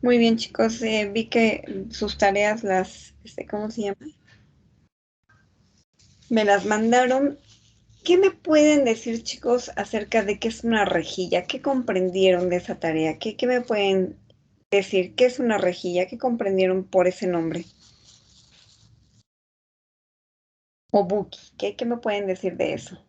Muy bien, chicos. Vi que sus tareas ¿cómo se llama? Me las mandaron. ¿Qué me pueden decir, chicos, acerca de qué es una rejilla? ¿Qué comprendieron de esa tarea? ¿Qué me pueden decir? ¿Qué es una rejilla? ¿Qué comprendieron por ese nombre? O buki. ¿Qué me pueden decir de eso?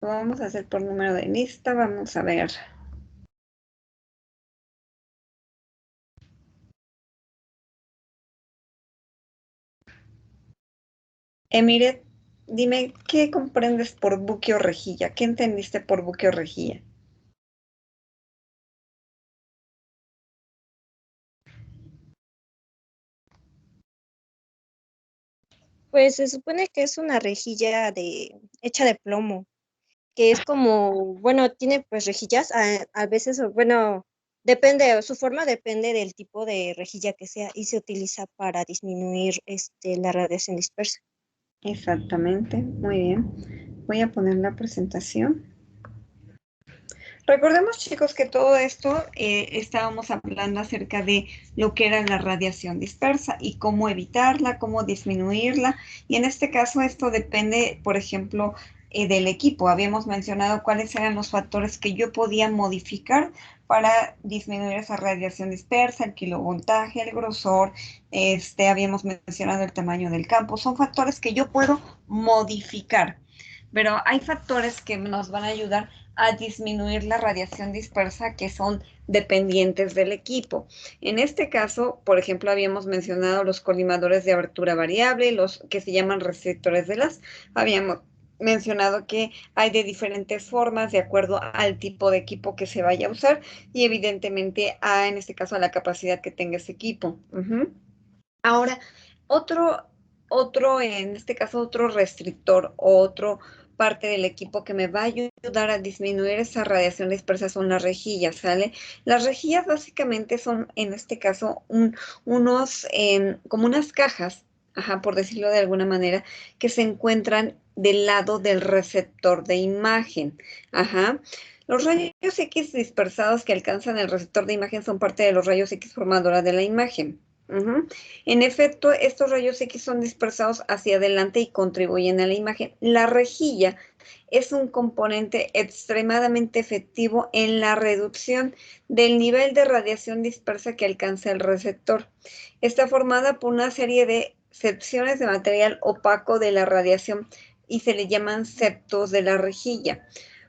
Lo vamos a hacer por número de lista. Vamos a ver. Emiret, dime, ¿qué comprendes por buki o rejilla? ¿Qué entendiste por buki o rejilla? Pues se supone que es una rejilla hecha de plomo, que es como, bueno, tiene pues rejillas, a veces, o bueno, depende, su forma depende del tipo de rejilla que sea y se utiliza para disminuir la radiación dispersa. Exactamente, muy bien. Voy a poner la presentación. Recordemos, chicos, que todo esto estábamos hablando acerca de lo que era la radiación dispersa y cómo evitarla, cómo disminuirla. Y en este caso esto depende, por ejemplo, del equipo. Habíamos mencionado cuáles eran los factores que yo podía modificar para disminuir esa radiación dispersa, el kilovoltaje, el grosor, habíamos mencionado el tamaño del campo. Son factores que yo puedo modificar, pero hay factores que nos van a ayudar a disminuir la radiación dispersa que son dependientes del equipo. En este caso, por ejemplo, habíamos mencionado los colimadores de abertura variable, los que se llaman receptores de las, habíamos mencionado que hay de diferentes formas de acuerdo al tipo de equipo que se vaya a usar y evidentemente en este caso a la capacidad que tenga ese equipo. Ahora, otro, en este caso, otro restrictor, otro parte del equipo que me va a ayudar a disminuir esa radiación dispersa son las rejillas, ¿sale? Las rejillas básicamente son, en este caso, como unas cajas, ajá, por decirlo de alguna manera, que se encuentran del lado del receptor de imagen, ajá. Los rayos X dispersados que alcanzan el receptor de imagen son parte de los rayos X formadora de la imagen. Ujú. En efecto, estos rayos X son dispersados hacia adelante y contribuyen a la imagen. La rejilla es un componente extremadamente efectivo en la reducción del nivel de radiación dispersa que alcanza el receptor. Está formada por una serie de secciones de material opaco de la radiación y se le llaman septos de la rejilla,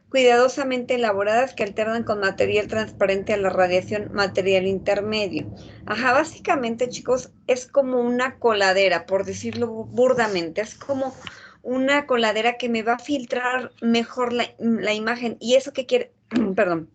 cuidadosamente elaboradas que alternan con material transparente a la radiación material intermedio. Ajá, básicamente, chicos, es como una coladera, por decirlo burdamente, es como una coladera que me va a filtrar mejor la imagen. ¿Y eso qué quiere? Perdón.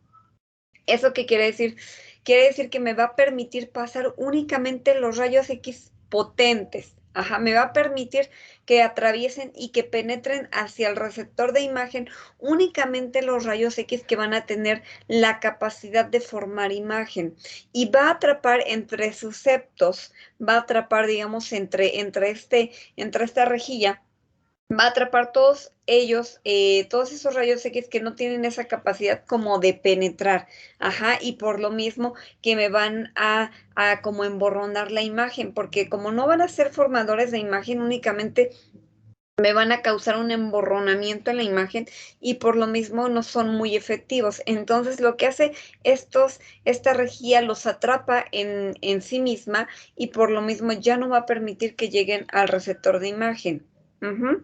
¿Eso qué quiere decir? Quiere decir que me va a permitir pasar únicamente los rayos X potentes. Ajá, me va a permitir que atraviesen y que penetren hacia el receptor de imagen únicamente los rayos X que van a tener la capacidad de formar imagen. Y va a atrapar entre sus septos, va a atrapar, digamos, entre esta rejilla, va a atrapar todos ellos, todos esos rayos X que no tienen esa capacidad como de penetrar, ajá, y por lo mismo que me van a como emborronar la imagen, porque como no van a ser formadores de imagen, únicamente me van a causar un emborronamiento en la imagen y por lo mismo no son muy efectivos. Entonces lo que hace esta rejilla los atrapa en sí misma y por lo mismo ya no va a permitir que lleguen al receptor de imagen. Ujú.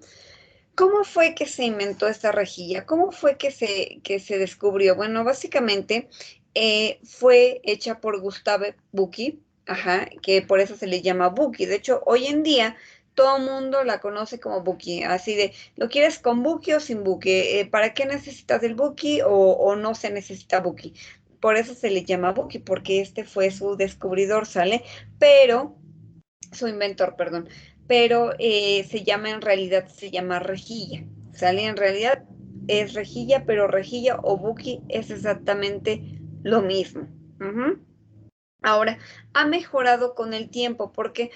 ¿Cómo fue que se inventó esta rejilla? ¿Cómo fue que se descubrió? Bueno, básicamente fue hecha por Gustave Bucchi, ajá, que por eso se le llama Bucchi. De hecho, hoy en día todo el mundo la conoce como Bucchi, así de, ¿lo quieres con Bucchi o sin Bucchi? ¿Para qué necesitas el Bucchi o no se necesita Bucchi? Por eso se le llama Bucchi, porque este fue su descubridor, ¿sale? Pero su inventor, perdón, pero se llama en realidad, se llama rejilla, ¿sale? En realidad es rejilla, pero rejilla o buki es exactamente lo mismo. Ahora, ha mejorado con el tiempo, porque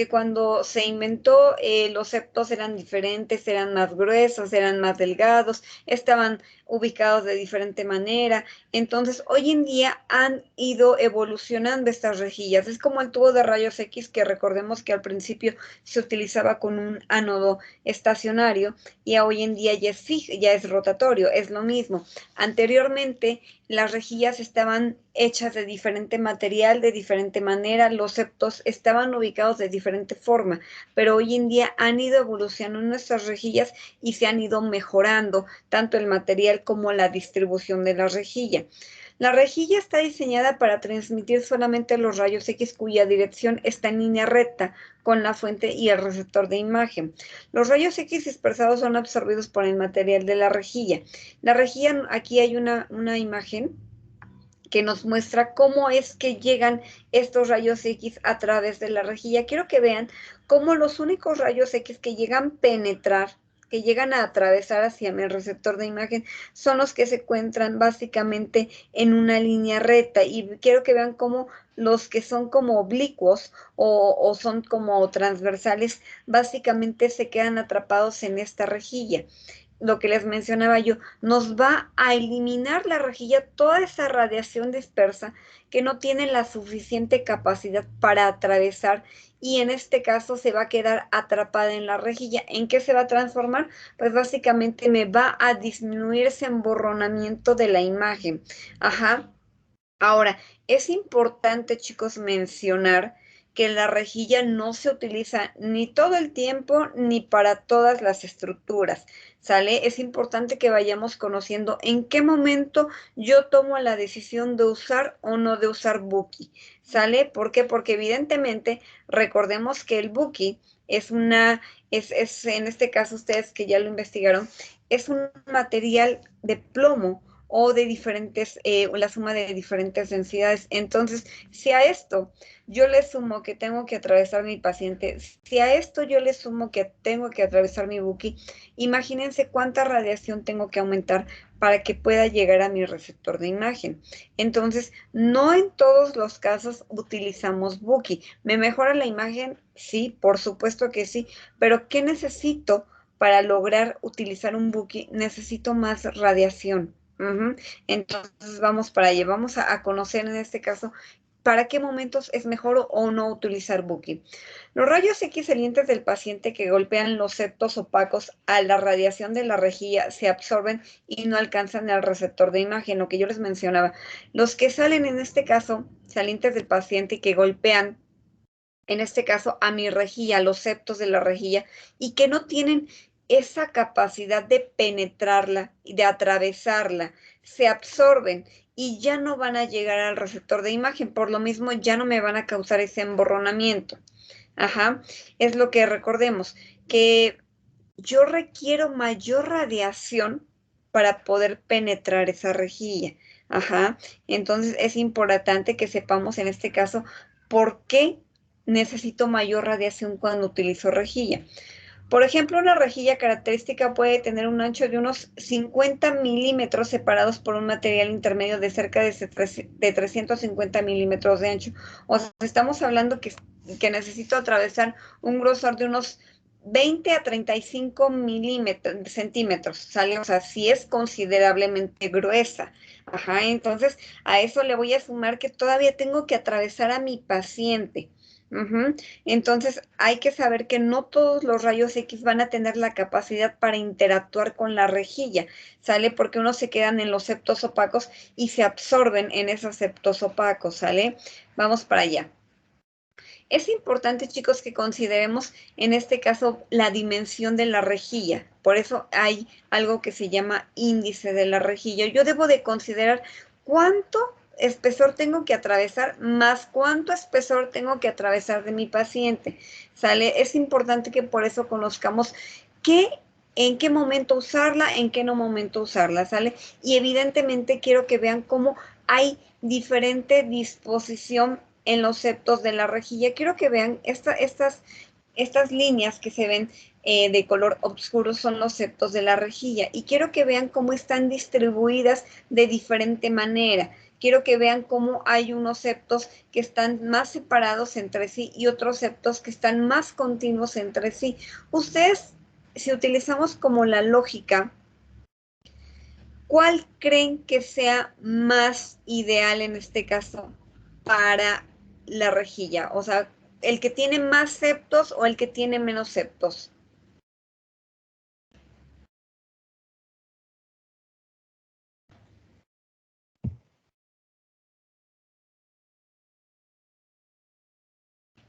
cuando se inventó, los septos eran diferentes, eran más gruesos, eran más delgados, estaban ubicados de diferente manera. Entonces, hoy en día han ido evolucionando estas rejillas. Es como el tubo de rayos X, que recordemos que al principio se utilizaba con un ánodo estacionario y hoy en día ya es fijo, ya es rotatorio, es lo mismo. Anteriormente, las rejillas estaban hechas de diferente material, de diferente manera, los septos estaban ubicados de diferente forma, pero hoy en día han ido evolucionando nuestras rejillas y se han ido mejorando tanto el material como la distribución de la rejilla. La rejilla está diseñada para transmitir solamente los rayos X cuya dirección está en línea recta con la fuente y el receptor de imagen. Los rayos X dispersados son absorbidos por el material de la rejilla. La rejilla, aquí hay una imagen que nos muestra cómo es que llegan estos rayos X a través de la rejilla. Quiero que vean cómo los únicos rayos X que llegan a penetrar, que llegan a atravesar hacia mi receptor de imagen, son los que se encuentran básicamente en una línea recta. Y quiero que vean cómo los que son como oblicuos o son como transversales, básicamente se quedan atrapados en esta rejilla. Lo que les mencionaba yo, nos va a eliminar la rejilla toda esa radiación dispersa que no tiene la suficiente capacidad para atravesar, y en este caso se va a quedar atrapada en la rejilla. ¿En qué se va a transformar? Pues básicamente me va a disminuir ese emborronamiento de la imagen. Ajá. Ahora, es importante, chicos, mencionar que la rejilla no se utiliza ni todo el tiempo ni para todas las estructuras, ¿sale? Es importante que vayamos conociendo en qué momento yo tomo la decisión de usar o no de usar Buki, ¿sale? ¿Por qué? Porque evidentemente recordemos que el Buki es en este caso, ustedes que ya lo investigaron, es un material de plomo o de diferentes, la suma de diferentes densidades. Entonces, si a esto yo le sumo que tengo que atravesar mi paciente, si a esto yo le sumo que tengo que atravesar mi buki, imagínense cuánta radiación tengo que aumentar para que pueda llegar a mi receptor de imagen. Entonces, no en todos los casos utilizamos buki. ¿Me mejora la imagen? Sí, por supuesto que sí, pero ¿qué necesito para lograr utilizar un buki? Necesito más radiación. Entonces vamos para allá, vamos a conocer en este caso para qué momentos es mejor o no utilizar Buki. Los rayos X salientes del paciente que golpean los septos opacos a la radiación de la rejilla se absorben y no alcanzan el receptor de imagen, lo que yo les mencionaba. Los que salen en este caso, salientes del paciente y que golpean en este caso a mi rejilla, a los septos de la rejilla, y que no tienen esa capacidad de penetrarla y de atravesarla, se absorben y ya no van a llegar al receptor de imagen, por lo mismo ya no me van a causar ese emborronamiento. Ajá, es lo que recordemos, que yo requiero mayor radiación para poder penetrar esa rejilla. Ajá, entonces es importante que sepamos en este caso por qué necesito mayor radiación cuando utilizo rejilla. Por ejemplo, una rejilla característica puede tener un ancho de unos 50 milímetros separados por un material intermedio de cerca de 350 milímetros de ancho. O sea, estamos hablando que necesito atravesar un grosor de unos 20 a 35 centímetros, ¿sale? O sea, sí es considerablemente gruesa. Ajá, entonces a eso le voy a sumar que todavía tengo que atravesar a mi paciente. Entonces hay que saber que no todos los rayos X van a tener la capacidad para interactuar con la rejilla, ¿sale? Porque unos se quedan en los septos opacos y se absorben en esos septos opacos, ¿sale? Vamos para allá. Es importante, chicos, que consideremos en este caso la dimensión de la rejilla. Por eso hay algo que se llama índice de la rejilla. Yo debo de considerar cuánto espesor tengo que atravesar más cuánto espesor tengo que atravesar de mi paciente. ¿Sale? Es importante que por eso conozcamos en qué momento usarla, en qué no momento usarla, ¿sale? Y evidentemente quiero que vean cómo hay diferente disposición en los septos de la rejilla. Quiero que vean estas líneas que se ven de color oscuro son los septos de la rejilla. Y quiero que vean cómo están distribuidas de diferente manera. Quiero que vean cómo hay unos septos que están más separados entre sí y otros septos que están más continuos entre sí. Ustedes, si utilizamos como la lógica, ¿cuál creen que sea más ideal en este caso para la rejilla? O sea, ¿el que tiene más septos o el que tiene menos septos?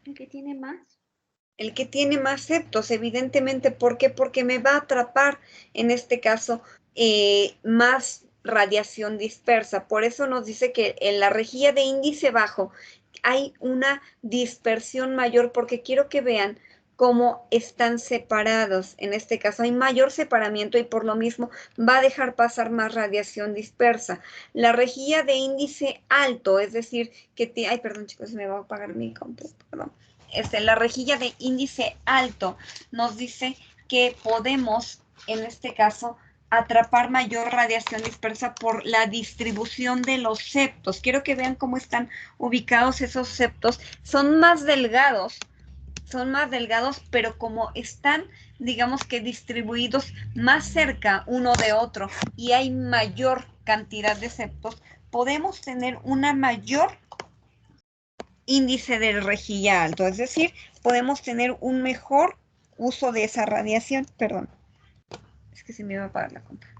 ¿El que tiene más? El que tiene más septos, evidentemente. ¿Por qué? Porque me va a atrapar, en este caso, más radiación dispersa. Por eso nos dice que en la rejilla de índice bajo hay una dispersión mayor, porque quiero que vean cómo están separados. En este caso hay mayor separamiento y por lo mismo va a dejar pasar más radiación dispersa. La rejilla de índice alto, es decir, que ay, perdón chicos, me va a apagar mi computadora, perdón. La rejilla de índice alto nos dice que podemos, en este caso, atrapar mayor radiación dispersa por la distribución de los septos. Quiero que vean cómo están ubicados esos septos. Son más delgados, pero como están, digamos que distribuidos más cerca uno de otro y hay mayor cantidad de septos, podemos tener una mayor índice de rejilla alto, es decir, podemos tener un mejor uso de esa radiación. Perdón, es que se me iba a apagar la compra.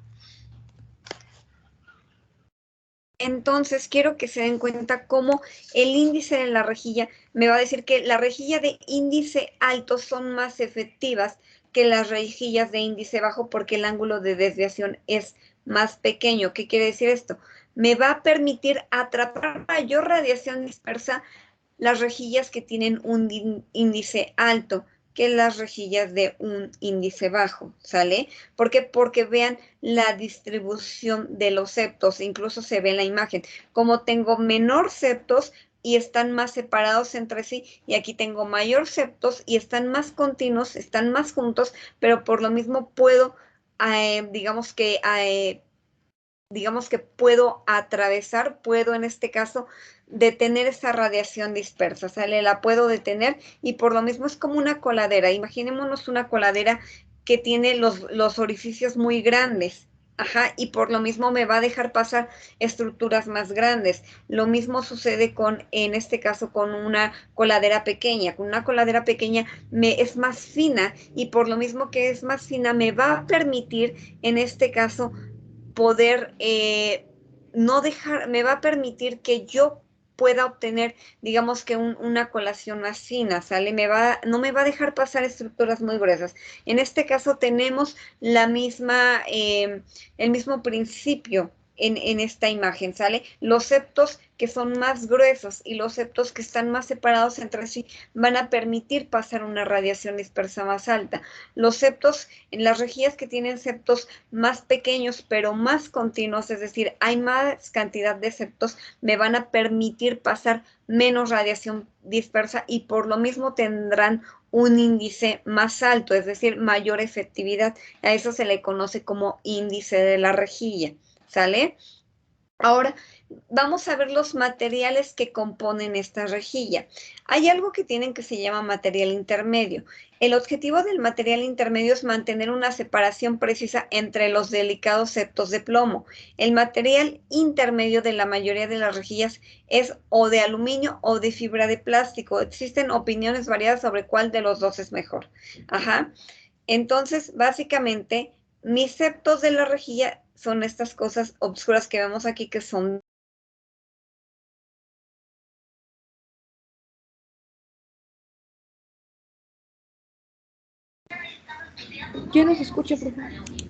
Entonces, quiero que se den cuenta cómo el índice de la rejilla me va a decir que la rejilla de índice alto son más efectivas que las rejillas de índice bajo porque el ángulo de desviación es más pequeño. ¿Qué quiere decir esto? Me va a permitir atrapar mayor radiación dispersa las rejillas que tienen un índice alto que las rejillas de un índice bajo, ¿sale? ¿Por qué? Porque vean la distribución de los septos, incluso se ve en la imagen, como tengo menor septos y están más separados entre sí, y aquí tengo mayor septos y están más continuos, están más juntos, pero por lo mismo puedo, digamos que puedo atravesar, puedo en este caso detener esa radiación dispersa, ¿sale? La puedo detener y por lo mismo es como una coladera. Imaginémonos una coladera que tiene los orificios muy grandes. Ajá, y por lo mismo me va a dejar pasar estructuras más grandes. Lo mismo sucede con, en este caso, con una coladera pequeña. Con una coladera pequeña es más fina y por lo mismo que es más fina me va a permitir, en este caso, poder no dejar, me va a permitir que yo pueda obtener, digamos que una colación más fina, ¿sale? No me va a dejar pasar estructuras muy gruesas. En este caso tenemos el mismo principio en esta imagen, ¿sale? Los septos que son más gruesos y los septos que están más separados entre sí van a permitir pasar una radiación dispersa más alta. Los septos, en las rejillas que tienen septos más pequeños pero más continuos, es decir, hay más cantidad de septos, me van a permitir pasar menos radiación dispersa y por lo mismo tendrán un índice más alto, es decir, mayor efectividad. A eso se le conoce como índice de la rejilla, ¿sale? Ahora, vamos a ver los materiales que componen esta rejilla. Hay algo que tienen que se llama material intermedio. El objetivo del material intermedio es mantener una separación precisa entre los delicados septos de plomo. El material intermedio de la mayoría de las rejillas es o de aluminio o de fibra de plástico. Existen opiniones variadas sobre cuál de los dos es mejor. Ajá. Entonces, básicamente, mis septos de la rejilla son estas cosas obscuras que vemos aquí que son. Ya no se escucha, por favor.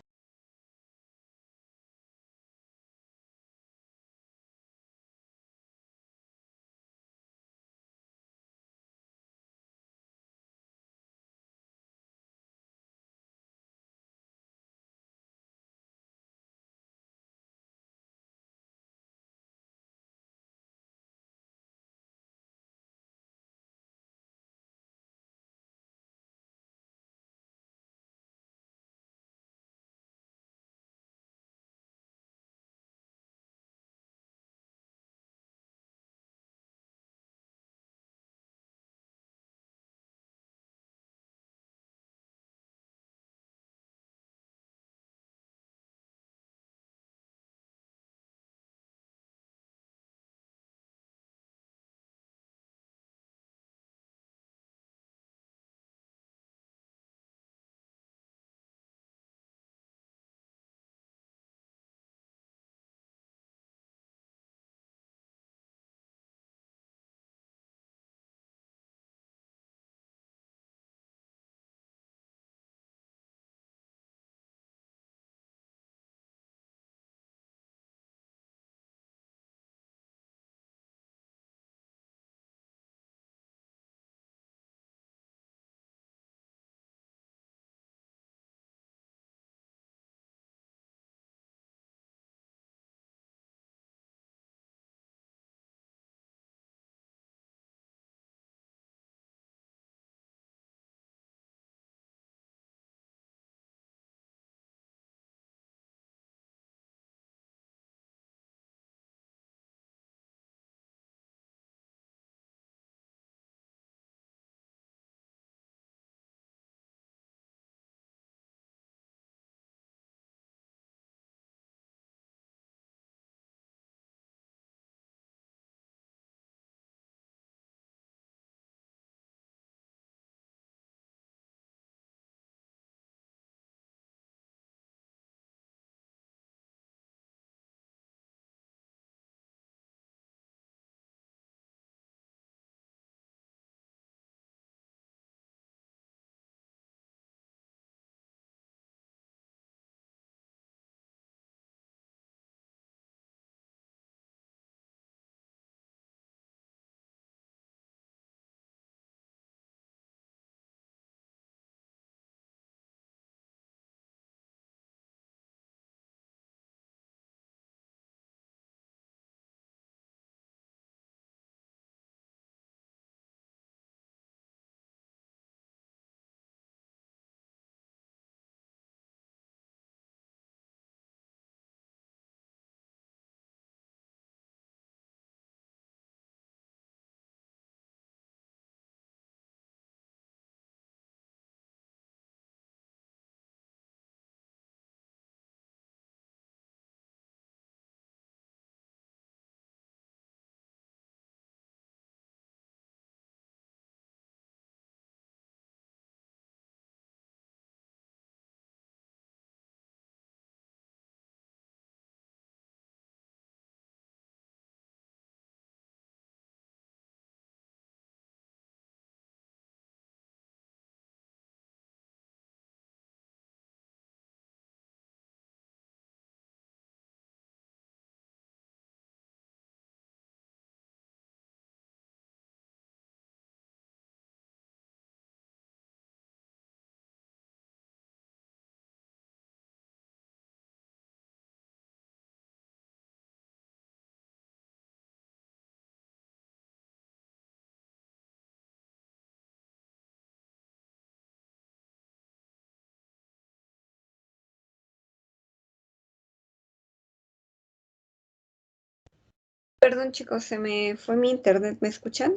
Perdón, chicos, se me fue mi internet. ¿Me escuchan?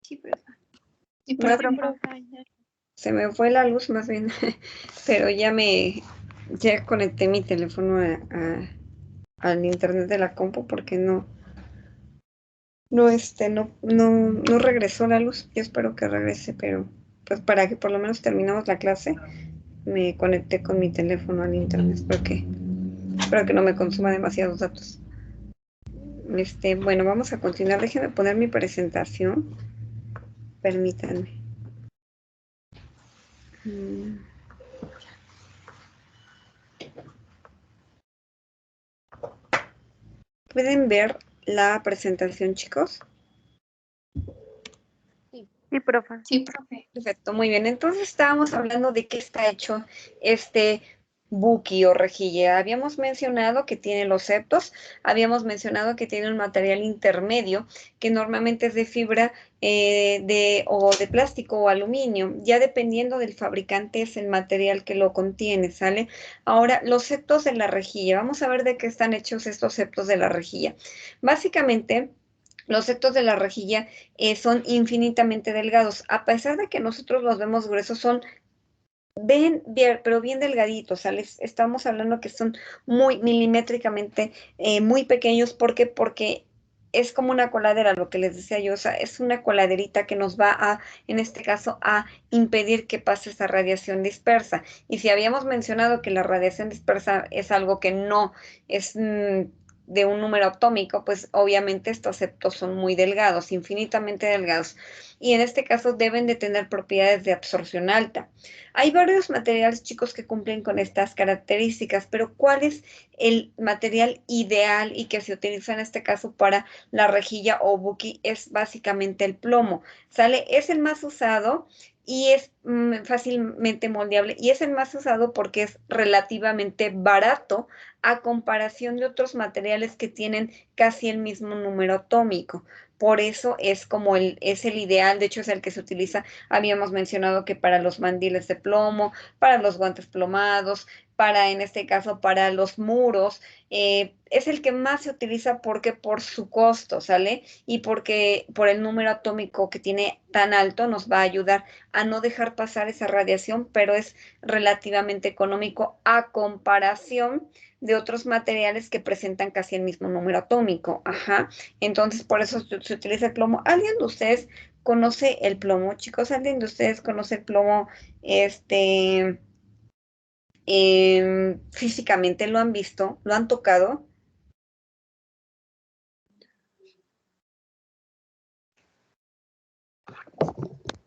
Sí, profe. Sí, Más profe. se me fue la luz más bien, pero ya conecté mi teléfono al internet de la compu porque no regresó la luz. Yo espero que regrese, pero pues para que por lo menos terminemos la clase, me conecté con mi teléfono al internet. Espero que no me consuma demasiados datos. Bueno, vamos a continuar. Déjenme poner mi presentación. Permítanme. ¿Pueden ver la presentación, chicos? Sí, profe. Sí, profe. Perfecto, muy bien. Entonces estábamos hablando de qué está hecho este buki o rejilla. Habíamos mencionado que tiene los septos, habíamos mencionado que tiene un material intermedio que normalmente es de fibra o de plástico o aluminio. Ya dependiendo del fabricante es el material que lo contiene, ¿sale? Ahora, los septos de la rejilla. Vamos a ver de qué están hechos estos septos de la rejilla. Básicamente, los septos de la rejilla son infinitamente delgados. A pesar de que nosotros los vemos gruesos, son pero bien delgaditos, ¿sales? Estamos hablando que son muy milimétricamente muy pequeños. ¿Por qué? Porque es como una coladera, lo que les decía yo, o sea, es una coladerita que nos va en este caso, a impedir que pase esa radiación dispersa. Y si habíamos mencionado que la radiación dispersa es algo que no es de un número atómico, pues obviamente estos septos son muy delgados, infinitamente delgados. Y en este caso deben de tener propiedades de absorción alta. Hay varios materiales, chicos, que cumplen con estas características, pero ¿cuál es el material ideal y que se utiliza en este caso para la rejilla o buki? Es básicamente el plomo, ¿sale? Es el más usado y es fácilmente moldeable, y es el más usado porque es relativamente barato a comparación de otros materiales que tienen casi el mismo número atómico. Por eso es el ideal. De hecho es el que se utiliza. Habíamos mencionado que para los mandiles de plomo, para los guantes plomados, en este caso, para los muros, es el que más se utiliza porque por su costo, ¿sale? Y porque por el número atómico que tiene tan alto nos va a ayudar a no dejar pasar esa radiación, pero es relativamente económico a comparación de otros materiales que presentan casi el mismo número atómico. Ajá. Entonces, por eso se utiliza el plomo. ¿Alguien de ustedes conoce el plomo, chicos? ¿Alguien de ustedes conoce el plomo, físicamente? ¿Lo han visto? ¿Lo han tocado?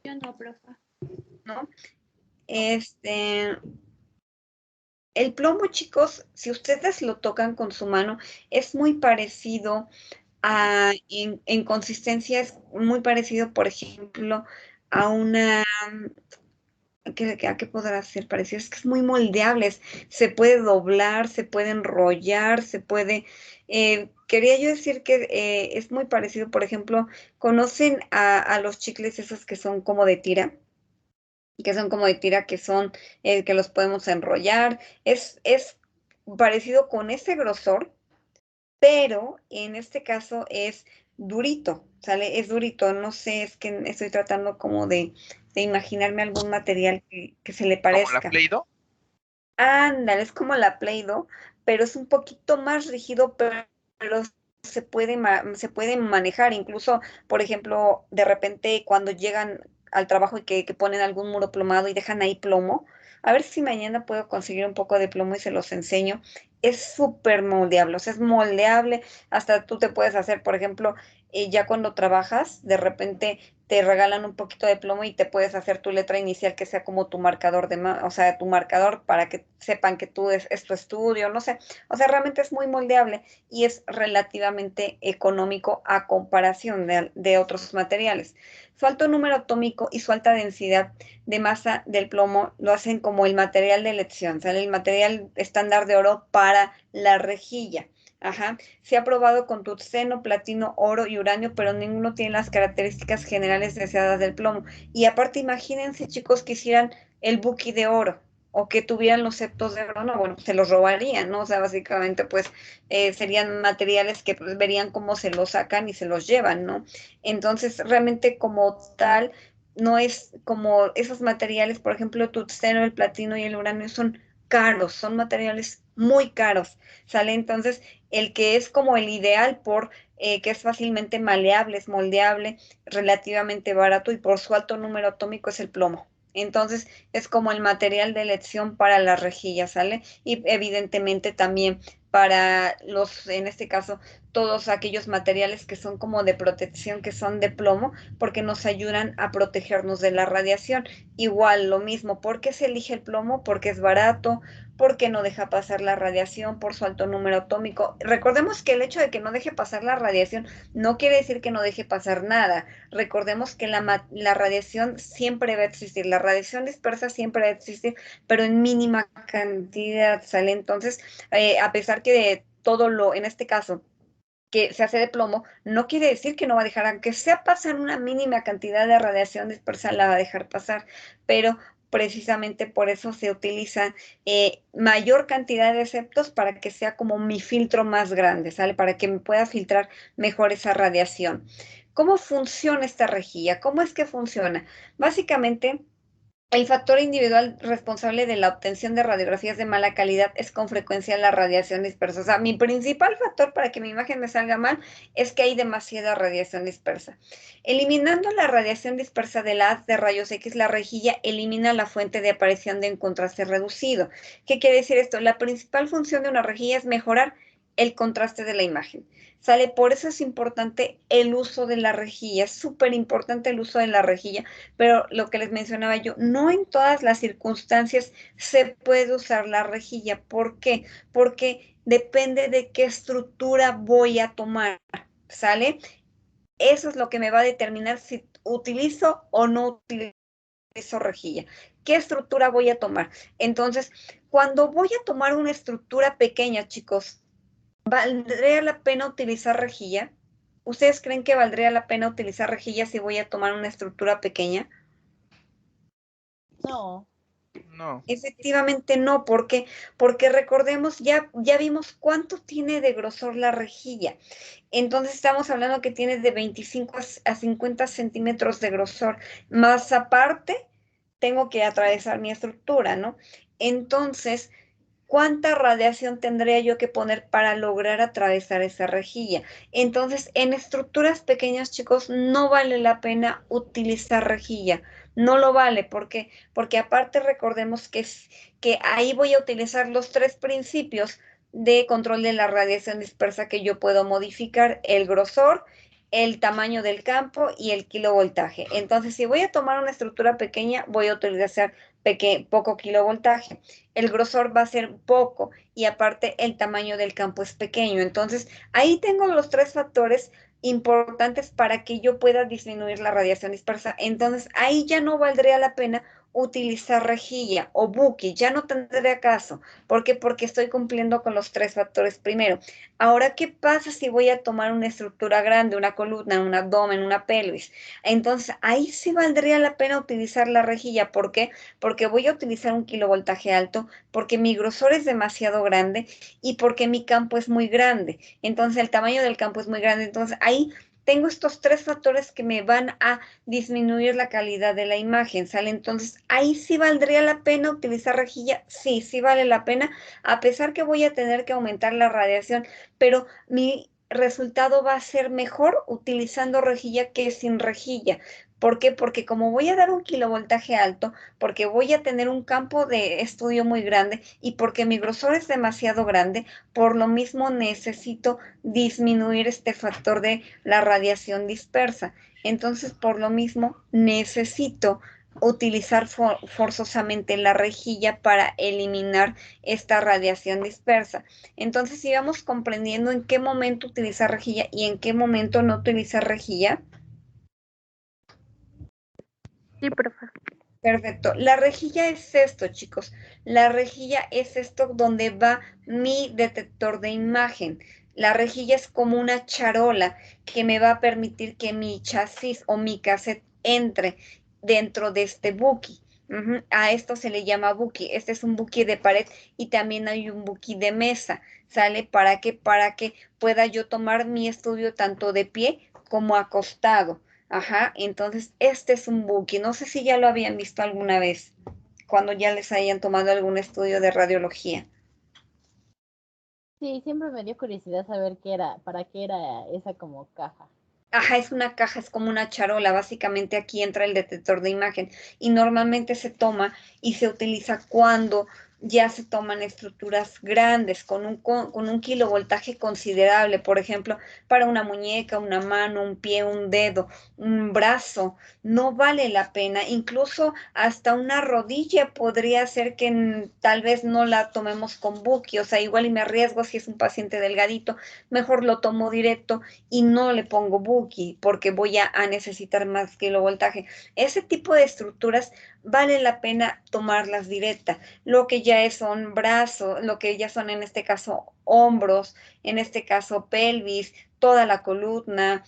Yo no, profe. ¿No? El plomo, chicos, si ustedes lo tocan con su mano, es muy parecido en consistencia, es muy parecido, por ejemplo, a una, ¿a qué podrá ser parecido? Es que es muy moldeable, se puede doblar, se puede enrollar, quería yo decir que es muy parecido. Por ejemplo, ¿conocen a los chicles esos que son como de tira? Que son, que los podemos enrollar. Es parecido con ese grosor, pero en este caso es durito, ¿sale? Es durito. No sé, es que estoy tratando como de imaginarme algún material que se le ¿Como la parezca. Play-Doh? Ándale, es como la Play-Doh, pero es un poquito más rígido, pero se puede manejar. Incluso, por ejemplo, de repente cuando llegan al trabajo y que ponen algún muro plomado y dejan ahí plomo, a ver si mañana puedo conseguir un poco de plomo y se los enseño. Es súper moldeable, o sea, es moldeable. Hasta tú te puedes hacer, por ejemplo, ya cuando trabajas, de repente te regalan un poquito de plomo y te puedes hacer tu letra inicial que sea como tu marcador o sea, tu marcador para que sepan que tú es tu estudio, no sé. O sea, realmente es muy moldeable y es relativamente económico a comparación de otros materiales. Su alto número atómico y su alta densidad de masa del plomo lo hacen como el material de elección, ¿sale? El material estándar de oro para la rejilla. Ajá. Se ha probado con tuxeno, platino, oro y uranio, pero ninguno tiene las características generales deseadas del plomo. Y aparte, imagínense, chicos, que hicieran el buki de oro o que tuvieran los septos de oro, no, bueno, se los robarían, ¿no? O sea, básicamente, pues, serían materiales que pues, verían cómo se los sacan y se los llevan, ¿no? Entonces, realmente como tal, no es como esos materiales, por ejemplo, el tungsteno, el platino y el uranio son caros, son materiales muy caros, ¿sale? Entonces, el que es como el ideal por que es fácilmente maleable, es moldeable, relativamente barato y por su alto número atómico es el plomo. Entonces, es como el material de elección para la rejilla, ¿sale? Y evidentemente también para los, en este caso, todos aquellos materiales que son como de protección, que son de plomo, porque nos ayudan a protegernos de la radiación. Igual, lo mismo, ¿por qué se elige el plomo? Porque es barato, porque no deja pasar la radiación por su alto número atómico. Recordemos que el hecho de que no deje pasar la radiación no quiere decir que no deje pasar nada. Recordemos que la radiación siempre va a existir, la radiación dispersa siempre va a existir, pero en mínima cantidad, ¿sale? Entonces, a pesar que de todo lo, en este caso, que se hace de plomo, no quiere decir que no va a dejar, aunque sea pasar una mínima cantidad de radiación dispersa, la va a dejar pasar, pero precisamente por eso se utiliza mayor cantidad de septos para que sea como mi filtro más grande, ¿sale? Para que me pueda filtrar mejor esa radiación. ¿Cómo funciona esta rejilla? ¿Cómo es que funciona? Básicamente, el factor individual responsable de la obtención de radiografías de mala calidad es con frecuencia la radiación dispersa. O sea, mi principal factor para que mi imagen me salga mal es que hay demasiada radiación dispersa. Eliminando la radiación dispersa del haz de rayos X, la rejilla elimina la fuente de aparición de un contraste reducido. ¿Qué quiere decir esto? La principal función de una rejilla es mejorar el contraste de la imagen. ¿Sale? Por eso es importante el uso de la rejilla, es súper importante el uso de la rejilla, pero lo que les mencionaba yo, no en todas las circunstancias se puede usar la rejilla. ¿Por qué? Porque depende de qué estructura voy a tomar, ¿sale? Eso es lo que me va a determinar si utilizo o no utilizo rejilla. ¿Qué estructura voy a tomar? Entonces, cuando voy a tomar una estructura pequeña, chicos, ¿valdría la pena utilizar rejilla? ¿Ustedes creen que valdría la pena utilizar rejilla si voy a tomar una estructura pequeña? No. No. Efectivamente no, porque recordemos, ya vimos cuánto tiene de grosor la rejilla. Entonces estamos hablando que tiene de 25 a 50 centímetros de grosor. Más aparte, tengo que atravesar mi estructura, ¿no? Entonces, ¿cuánta radiación tendría yo que poner para lograr atravesar esa rejilla? Entonces, en estructuras pequeñas, chicos, no vale la pena utilizar rejilla. No lo vale. ¿Por qué? Porque aparte recordemos que ahí voy a utilizar los tres principios de control de la radiación dispersa que yo puedo modificar: el grosor, el tamaño del campo y el kilovoltaje. Entonces, si voy a tomar una estructura pequeña, voy a utilizar poco kilovoltaje. El grosor va a ser poco y aparte el tamaño del campo es pequeño. Entonces, ahí tengo los tres factores importantes para que yo pueda disminuir la radiación dispersa. Entonces, ahí ya no valdría la pena utilizar rejilla o buque, ya no tendría caso. ¿Por qué? Porque estoy cumpliendo con los tres factores primero. Ahora, ¿qué pasa si voy a tomar una estructura grande, una columna, un abdomen, una pelvis? Entonces, ahí sí valdría la pena utilizar la rejilla. ¿Por qué? Porque voy a utilizar un kilovoltaje alto, porque mi grosor es demasiado grande y porque mi campo es muy grande. Entonces, el tamaño del campo es muy grande. Entonces, ahí tengo estos tres factores que me van a disminuir la calidad de la imagen, ¿sale? Entonces, ahí sí valdría la pena utilizar rejilla. Sí, sí vale la pena, a pesar que voy a tener que aumentar la radiación, pero mi resultado va a ser mejor utilizando rejilla que sin rejilla. ¿Por qué? Porque como voy a dar un kilovoltaje alto, porque voy a tener un campo de estudio muy grande y porque mi grosor es demasiado grande, por lo mismo necesito disminuir este factor de la radiación dispersa. Entonces, por lo mismo, necesito utilizar forzosamente la rejilla para eliminar esta radiación dispersa. Entonces, si vamos comprendiendo en qué momento utilizar rejilla y en qué momento no utilizar rejilla. Sí, profa. Perfecto. La rejilla es esto, chicos. La rejilla es esto donde va mi detector de imagen. La rejilla es como una charola que me va a permitir que mi chasis o mi cassette entre dentro de este buki. Ujú. A esto se le llama buki. Este es un buki de pared y también hay un buki de mesa. ¿Sale? ¿Para qué? Para que pueda yo tomar mi estudio tanto de pie como acostado. Ajá. Entonces, este es un buki. No sé si ya lo habían visto alguna vez, cuando ya les hayan tomado algún estudio de radiología. Sí, siempre me dio curiosidad saber qué era, para qué era esa como caja. Ajá, es una caja, es como una charola. Básicamente aquí entra el detector de imagen y normalmente se toma y se utiliza cuando ya se toman estructuras grandes con un kilovoltaje considerable, por ejemplo, para una muñeca, una mano, un pie, un dedo, un brazo. No vale la pena, incluso hasta una rodilla podría ser que tal vez no la tomemos con buki, o sea, igual y me arriesgo si es un paciente delgadito, mejor lo tomo directo y no le pongo buki porque voy a necesitar más kilovoltaje. Ese tipo de estructuras vale la pena tomarlas directa. Lo que ya son brazos, lo que ya son en este caso hombros, en este caso pelvis, toda la columna,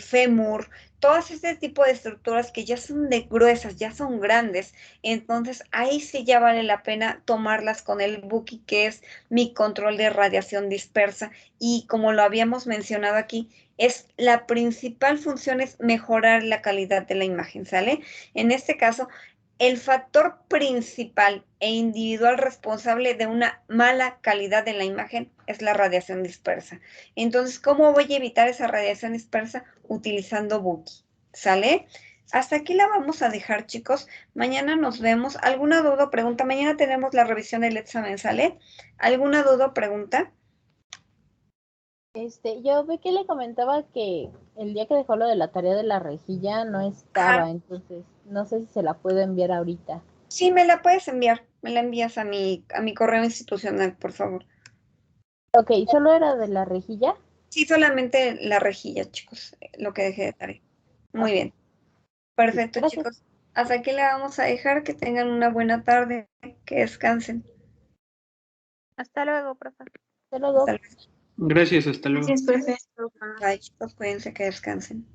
fémur, todas este tipo de estructuras que ya son de gruesas, ya son grandes, entonces ahí sí ya vale la pena tomarlas con el buki, que es mi control de radiación dispersa, y como lo habíamos mencionado aquí, es la principal función es mejorar la calidad de la imagen, ¿sale? En este caso, el factor principal e individual responsable de una mala calidad de la imagen es la radiación dispersa. Entonces, ¿cómo voy a evitar esa radiación dispersa? Utilizando buki, ¿sale? Hasta aquí la vamos a dejar, chicos. Mañana nos vemos. ¿Alguna duda o pregunta? Mañana tenemos la revisión del examen, ¿sale? ¿Alguna duda o pregunta? Yo vi que le comentaba que el día que dejó lo de la tarea de la rejilla no estaba, Ajá. entonces no sé si se la puedo enviar ahorita. Sí, me la puedes enviar. Me la envías a mi correo institucional, por favor. Ok, solo era de la rejilla. Sí, solamente la rejilla, chicos, lo que dejé de tarea. Muy Ok, bien. sí, Perfecto, gracias. chicos. Hasta aquí la vamos a dejar. Que tengan una buena tarde. Que descansen. Hasta luego, profe. Hasta Hasta luego. luego. Gracias, hasta luego. Gracias, profe. Bye, chicos. Cuídense, que descansen.